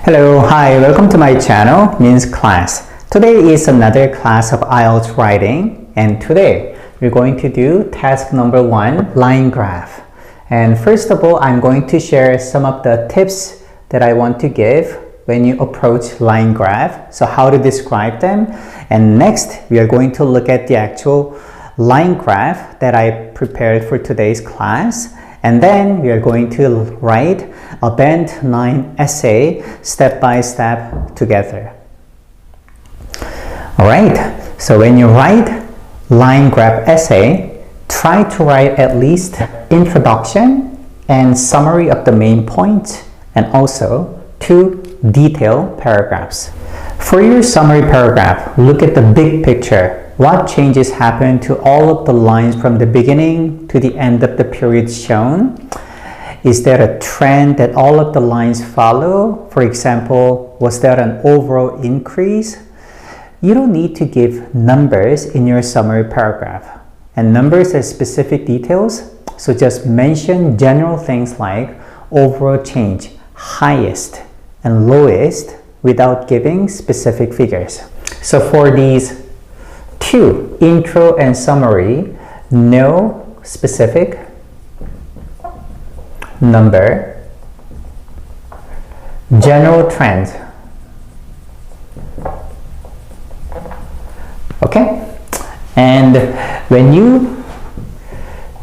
Hello, hi, welcome to my channel, Min's class. Today is another class of IELTS writing, and today we're going to do task number 1, line graph. And first of all, I'm going to share some of the tips that I want to give when you approach line graph, so how to describe them. And next, we are going to look at the actual line graph that I prepared for today's class. And then we are going to write a Band 9 essay step by step together. Alright, so when you write line graph essay, try to write at least introduction and summary of the main points, and also 2 detailed paragraphs. For your summary paragraph, look at the big picture. What changes happen to all of the lines from the beginning to the end of the period shown? Is there a trend that all of the lines follow? For example, was there an overall increase? You don't need to give numbers in your summary paragraph. And numbers are specific details, so just mention general things like overall change, highest and lowest without giving specific figures. So for these 2, intro and summary, no specific number, general trend. Okay? And when you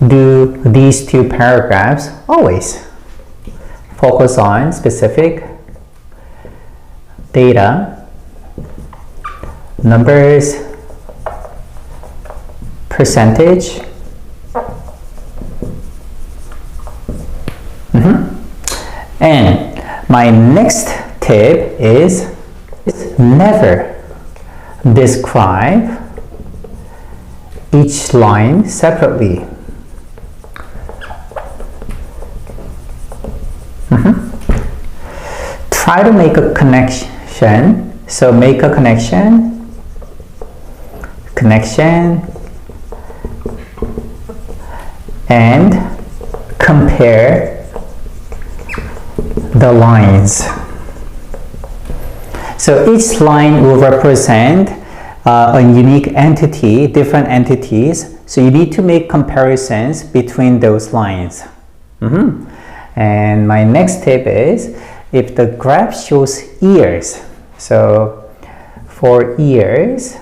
do these 2 paragraphs, always focus on specific data, numbers, percentage, and my next tip is never describe each line separately. Try to make a connection. So make a connection, and compare the lines. So each line will represent a unique entity, different entities. So you need to make comparisons between those lines. And my next tip is, if the graph shows years, so for years,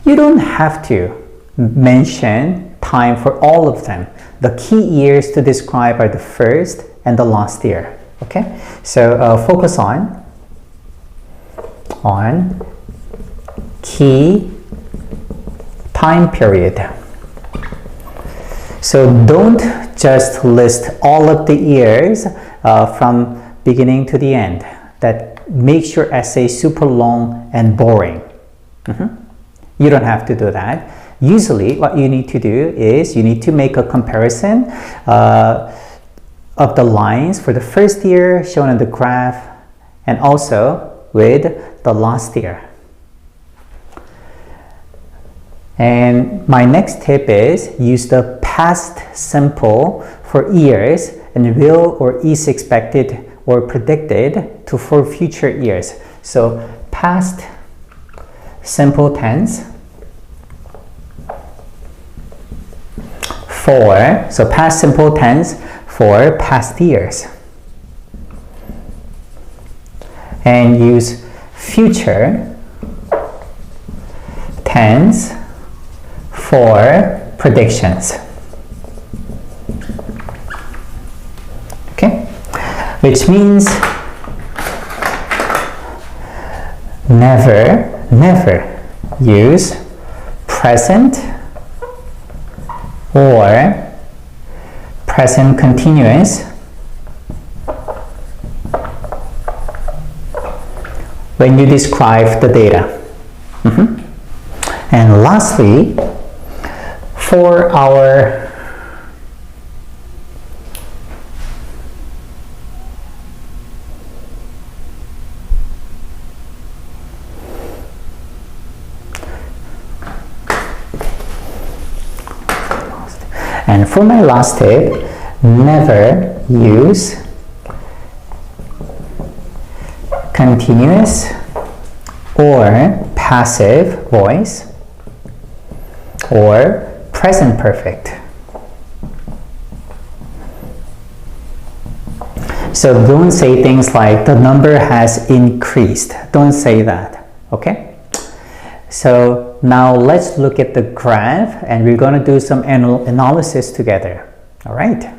you don't have to mention time for all of them. The key years to describe are the first and the last year. Okay, so focus on key time period. So don't just list all of the years from beginning to the end. That makes your essay super long and boring. You don't have to do that. Usually what you need to do is you need to make a comparison of the lines for the first year shown in the graph and also with the last year. And my next tip is use the past simple for years and will or is expected or predicted to for future years. So past simple tense for, so past simple tense for past years. And use future tense for predictions. Okay? Which means never use present or present continuous when you describe the data. And lastly, for our And for my last tip, never use continuous or passive voice, or present perfect. So don't say things like the number has increased. Don't say that, okay? So now let's look at the graph and we're going to do some analysis together, all right?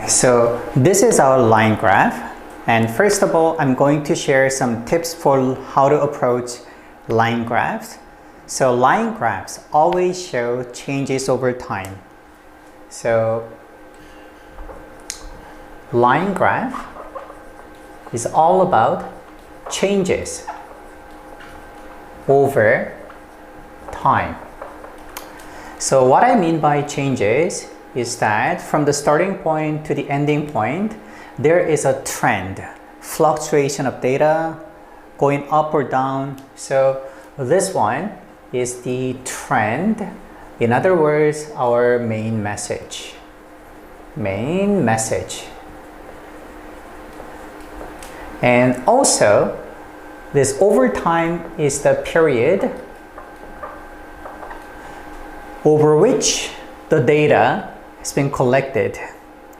So this is our line graph, and first of all, I'm going to share some tips for how to approach line graphs. So line graphs always show changes over time. So line graph is all about changes over time. So what I mean by changes is that from the starting point to the ending point, there is a trend, fluctuation of data going up or down. So this one is the trend. In other words, our main message. Main message. And also, this over time is the period over which the data has been collected.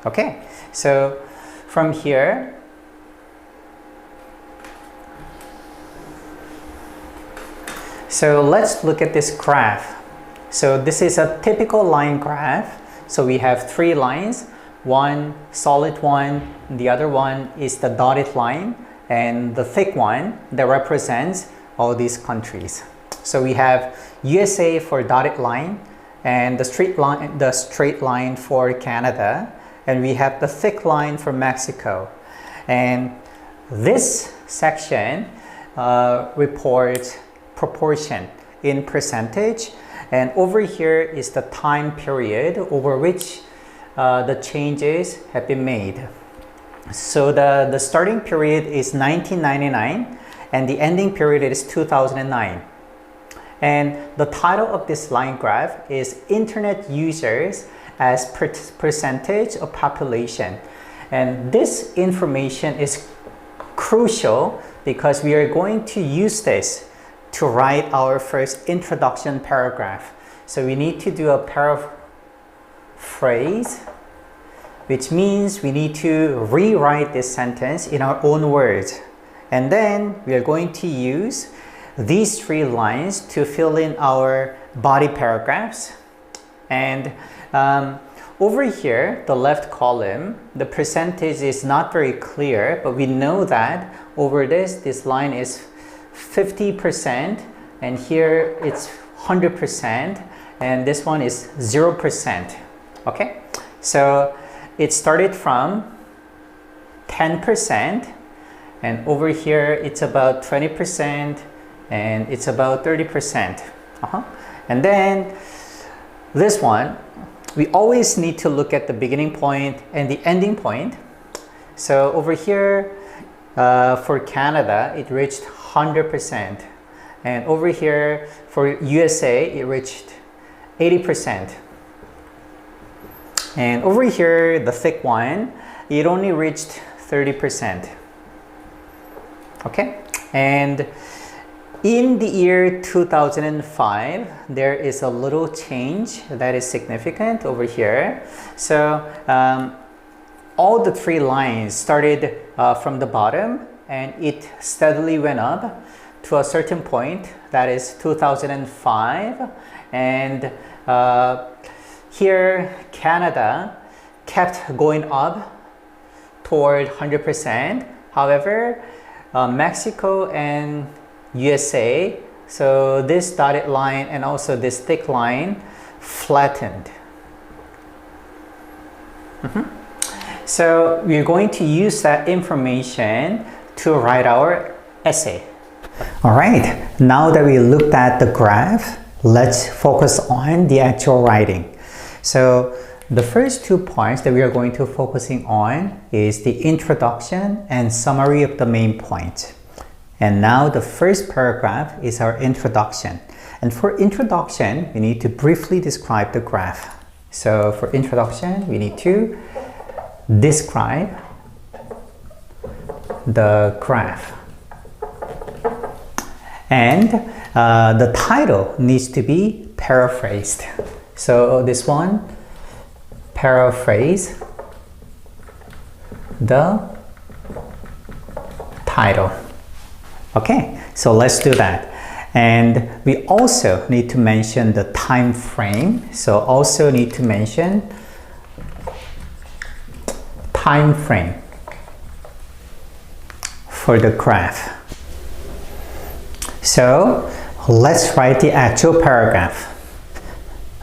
Okay, so from here, so let's look at this graph. So this is a typical line graph. So we have three lines. One solid one, the other one is the dotted line, and the thick one that represents all these countries. So we have USA for dotted line, and the straight line for Canada, and we have the thick line for Mexico. And this section reports proportion in percentage, and over here is the time period over which the changes have been made. So the starting period is 1999 and the ending period is 2009. And the title of this line graph is Internet Users as Percentage of Population. And this information is crucial because we are going to use this to write our first introduction paragraph. So we need to do a paraphrase, which means we need to rewrite this sentence in our own words. And then we are going to use these three lines to fill in our body paragraphs. And over here, the left column, the percentage is not very clear, but we know that over this line is 50%, and here it's 100%, and this one is 0%. Okay, so it started from 10%, and over here it's about 20%, and it's about 30%. And then this one, we always need to look at the beginning point and the ending point. So over here for Canada, it reached 100%, and over here for USA, it reached 80%. And over here, the thick one, it only reached 30%. Okay, and in the year 2005, there is a little change that is significant over here. So all the three lines started from the bottom, and it steadily went up to a certain point, that is 2005. And here, Canada kept going up toward 100%. However, Mexico and USA, so this dotted line and also this thick line flattened. So we're going to use that information to write our essay. All right, now that we looked at the graph, let's focus on the actual writing. So the first 2 points that we are going to focusing on is the introduction and summary of the main point. And now the first paragraph is our introduction. And for introduction, we need to briefly describe the graph. So for introduction, we need to describe the graph. And the title needs to be paraphrased. So this one, paraphrase the title. Okay, so let's do that. And we also need to mention the time frame. So also need to mention time frame for the graph. So let's write the actual paragraph.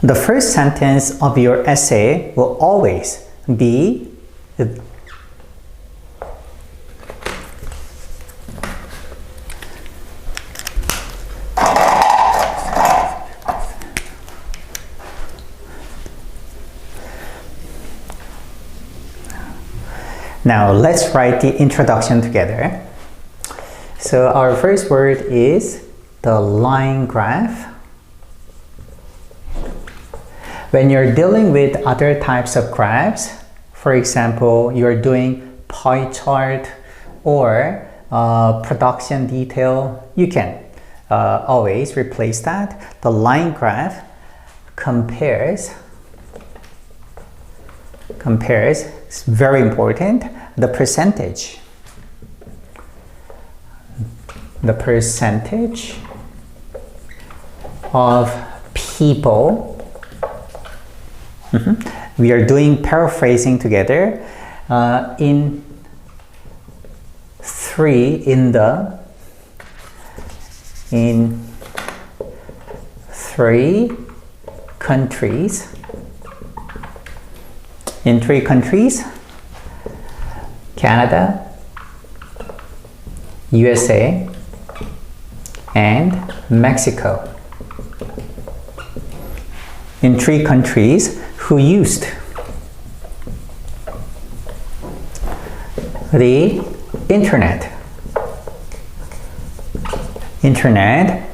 The first sentence of your essay will always be Now let's write the introduction together. So our first word is the line graph. When you're dealing with other types of graphs, for example, you're doing pie chart or production detail, you can always replace that. The line graph compares, it's very important, the percentage of people. We are doing paraphrasing together in three countries. In three countries, Canada, USA, and Mexico. In three countries who used the internet,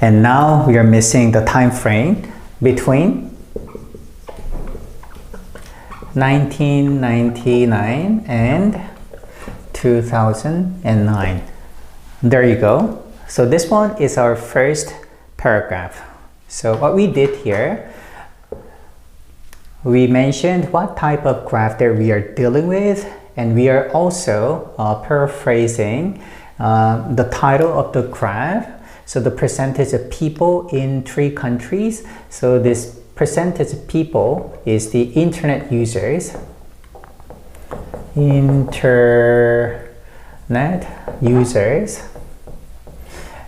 and now we are missing the time frame between 1999 and 2009. There you go. So this one is our first paragraph. So what we did here, we mentioned what type of graph that we are dealing with, and we are also paraphrasing the title of the graph. So the percentage of people in three countries. So this percentage of people is the internet users.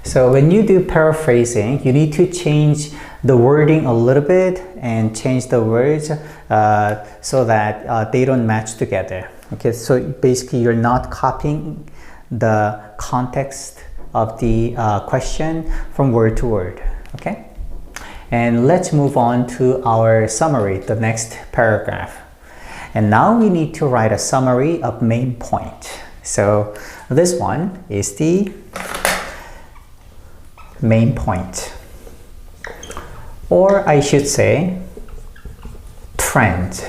So when you do paraphrasing, you need to change the wording a little bit and change the words so that they don't match together. Okay, so basically you're not copying the context of the question from word to word. Okay, and let's move on to our summary, the next paragraph. And now we need to write a summary of main point. So this one is the main point, or I should say trend,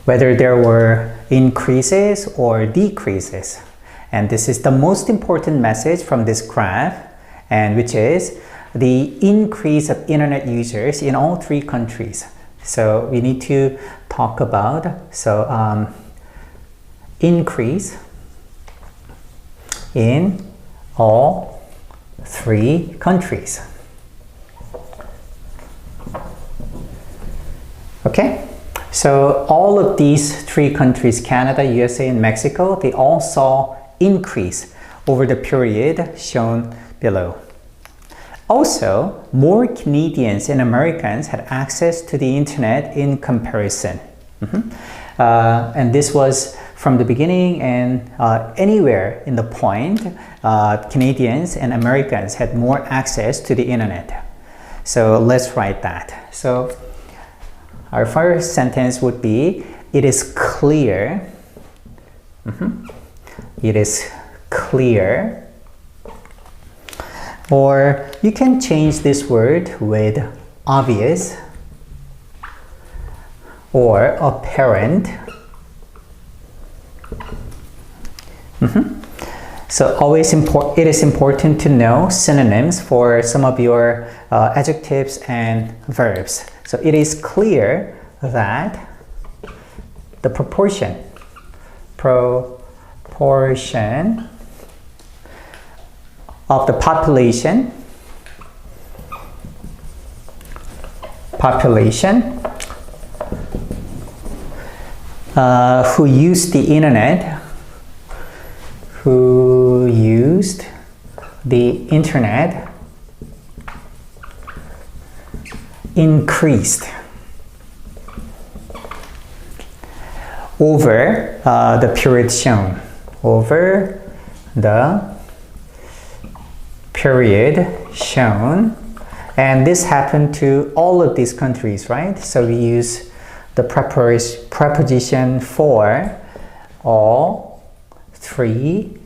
whether there were increases or decreases. And this is the most important message from this graph, and which is the increase of internet users in all three countries. So we need to talk about increase in all three countries. Okay, so all of these three countries, Canada, USA, and Mexico, they all saw increase over the period shown below. Also, more Canadians and Americans had access to the internet in comparison. And this was from the beginning, and anywhere in the point, Canadians and Americans had more access to the internet. So let's write that. So our first sentence would be, it is clear. It is clear. Or you can change this word with obvious or apparent. So it is important to know synonyms for some of your adjectives and verbs. So it is clear that the proportion of the population who used the internet increased over the period shown. And this happened to all of these countries, right? So we use the preposition for all 3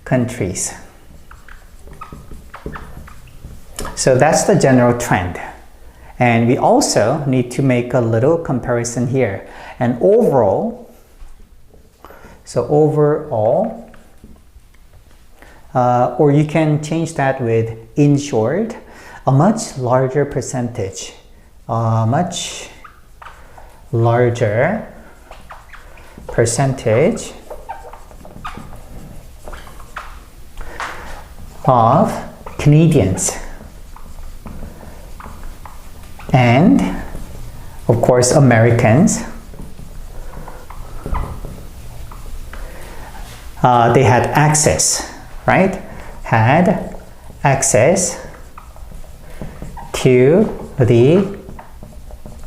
countries. So that's the general trend. And we also need to make a little comparison here. And overall, or you can change that with in short, a much larger percentage of Canadians and of course Americans, they had access, right? Had access to the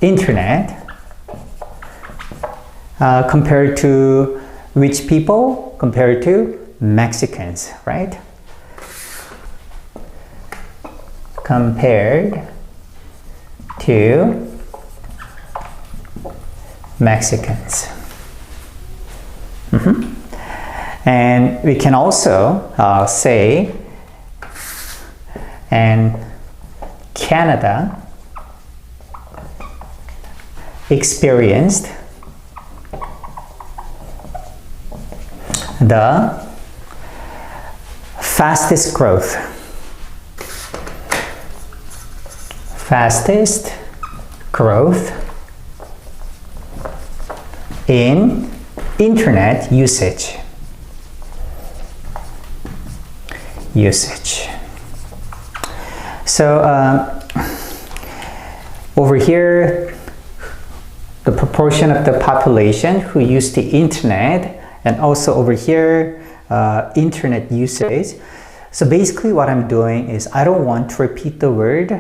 internet compared to which people? Compared to Mexicans, right? Compared to Mexicans. And we can also say, and Canada experienced the fastest growth in internet usage. So over here, the proportion of the population who use the internet, and also over here, internet usage. So basically what I'm doing is I don't want to repeat the word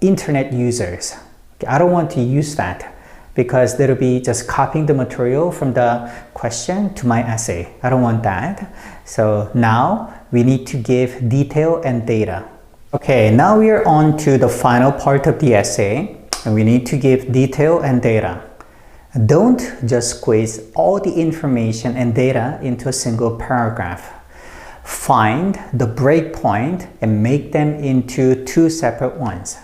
internet users. Okay, I don't want to use that because that'll be just copying the material from the question to my essay. I don't want that. So now we need to give detail and data. Okay, now we are on to the final part of the essay, and we need to give detail and data. Don't just squeeze all the information and data into a single paragraph. Find the breakpoint and make them into 2 separate ones.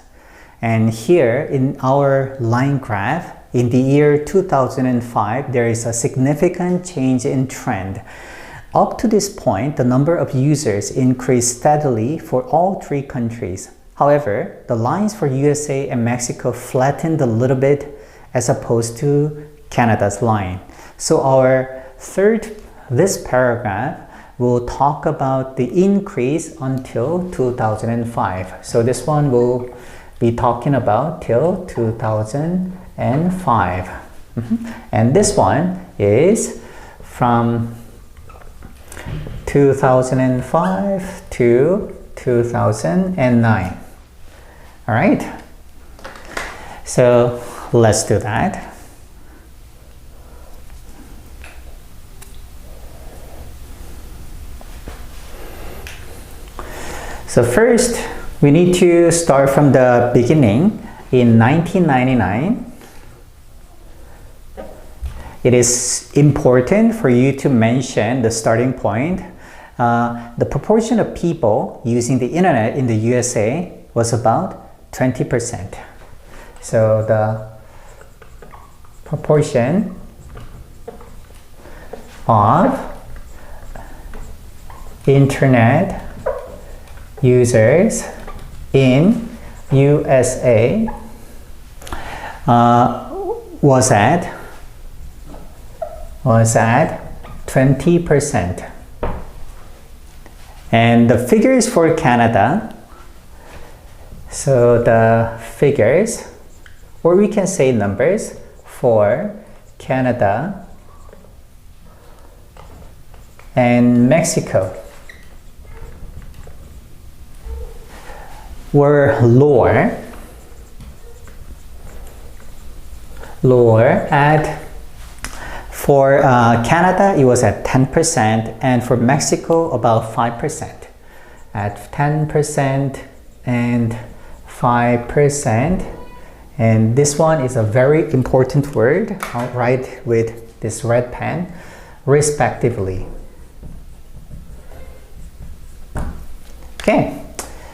And here in our line graph, in the year 2005, there is a significant change in trend. Up to this point, the number of users increased steadily for all 3 countries. However, the lines for USA and Mexico flattened a little bit as opposed to Canada's line. So this paragraph will talk about the increase until 2005. So this one will be talking about till 2005. And this one is from 2005 to 2009. All right, so let's do that. So first, we need to start from the beginning. In 1999, it is important for you to mention the starting point. The proportion of people using the internet in the USA was about 20%. So the proportion of internet users in USA was at 20%. And the figures for Canada, so the figures, or we can say numbers for Canada and Mexico were lower at, for Canada it was at 10%, and for Mexico about 5%, at 10% and 5%. And this one is a very important word. I'll write with this red pen, respectively. Okay,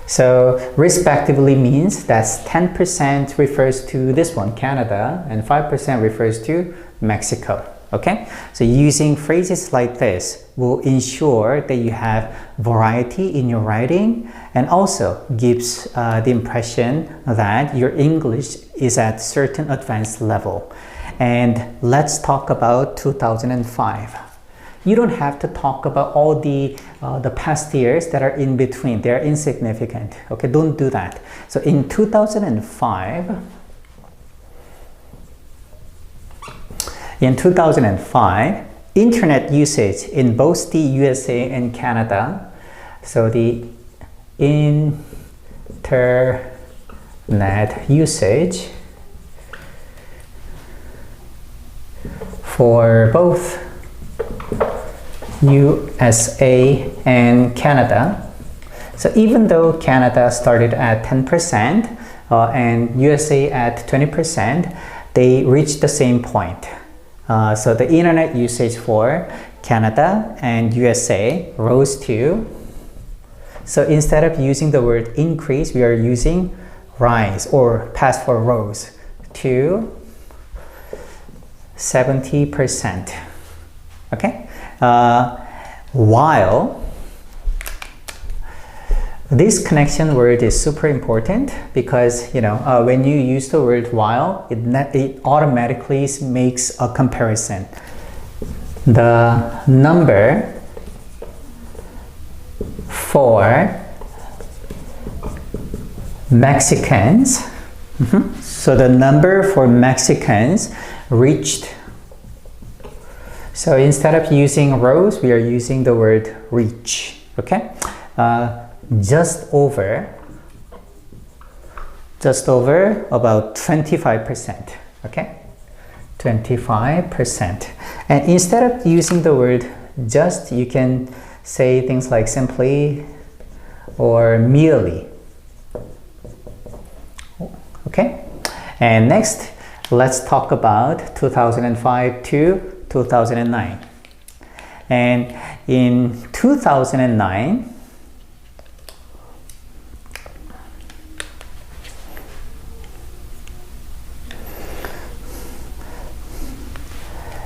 so respectively means that's 10% refers to this one, Canada, and 5% refers to Mexico. Okay, so using phrases like this will ensure that you have variety in your writing, and also gives the impression that your English is at certain advanced level. And let's talk about 2005. You don't have to talk about all the past years that are in between. They're insignificant. Okay, don't do that. So in 2005, internet usage in both the USA and Canada, so the internet usage for both USA and Canada. So even though Canada started at 10% and USA at 20%, they reached the same point. So the internet usage for Canada and USA rose to, so instead of using the word increase, we are using rise, or past for rose, to 70%. Okay? While this connection word is super important, because when you use the word while, it automatically makes a comparison. The number for Mexicans, so the number for Mexicans reached, so instead of using rose, we are using the word reach. Okay, just over about 25%. Okay, 25%. And instead of using the word just, you can say things like simply or merely. Okay, and next let's talk about 2005 to 2009. And in 2009,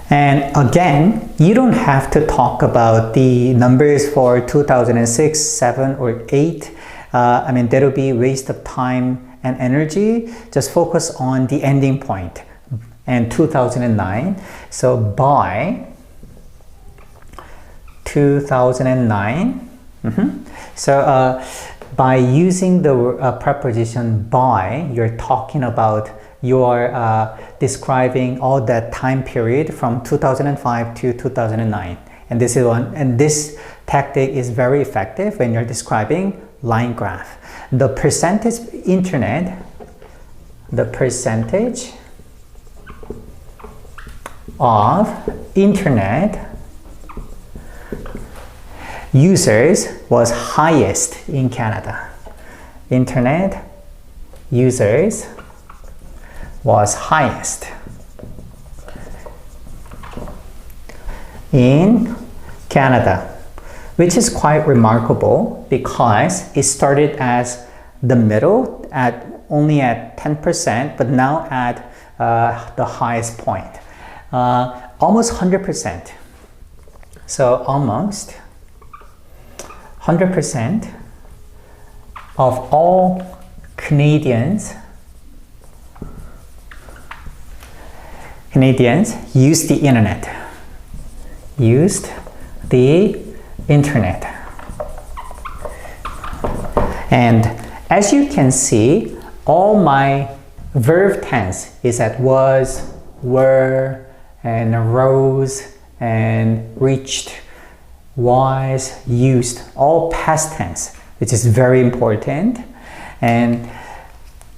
and again, you don't have to talk about the numbers for 2006, 7, or 8. I mean, that would be a waste of time and energy. Just focus on the ending point. And 2009. So by 2009, so by using the preposition by, you're talking about, you're describing all that time period from 2005 to 2009. And this is one, and this tactic is very effective when you're describing line graph. The percentage internet, the percentage of internet users was highest in Canada. Internet users was highest in Canada, which is quite remarkable because it started as the middle at only at 10%, but now at the highest point. Almost 100%. So almost 100% of all Canadians use the internet. Used the internet. And as you can see, all my verb tense is at was, were, and arose, and reached, was, used, all past tense, which is very important. And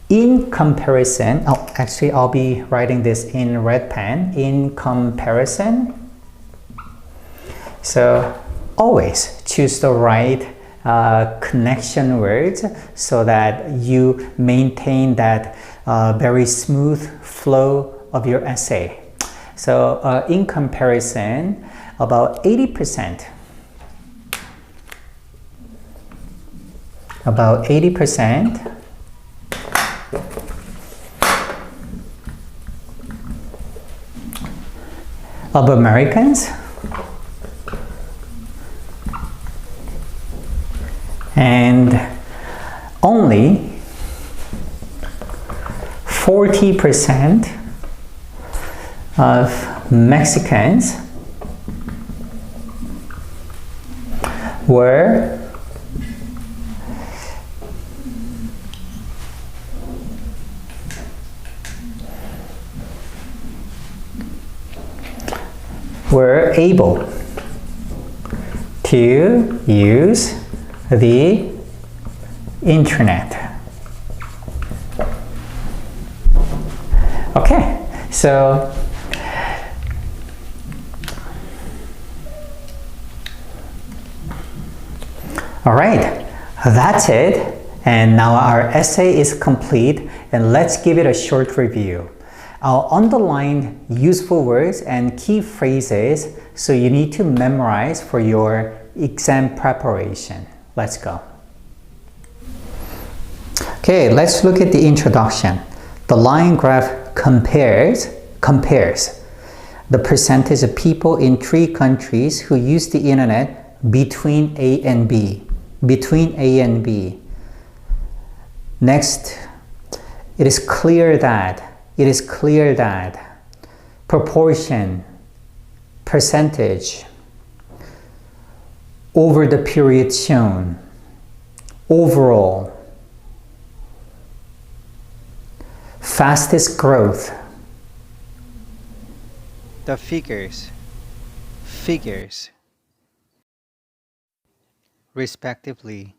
in comparison, actually I'll be writing this in red pen, in comparison. So always choose the right connection words so that you maintain that very smooth flow of your essay. So in comparison, about 80% of Americans and only 40% of Mexicans were able to use the internet. Okay, so all right, that's it. And now our essay is complete, and let's give it a short review. I'll underline useful words and key phrases so you need to memorize for your exam preparation. Let's go. Okay, let's look at the introduction. The line graph compares the percentage of people in 3 countries who use the internet between A and B. Next, it is clear that proportion, percentage, over the period shown, overall, fastest growth, the figures, respectively,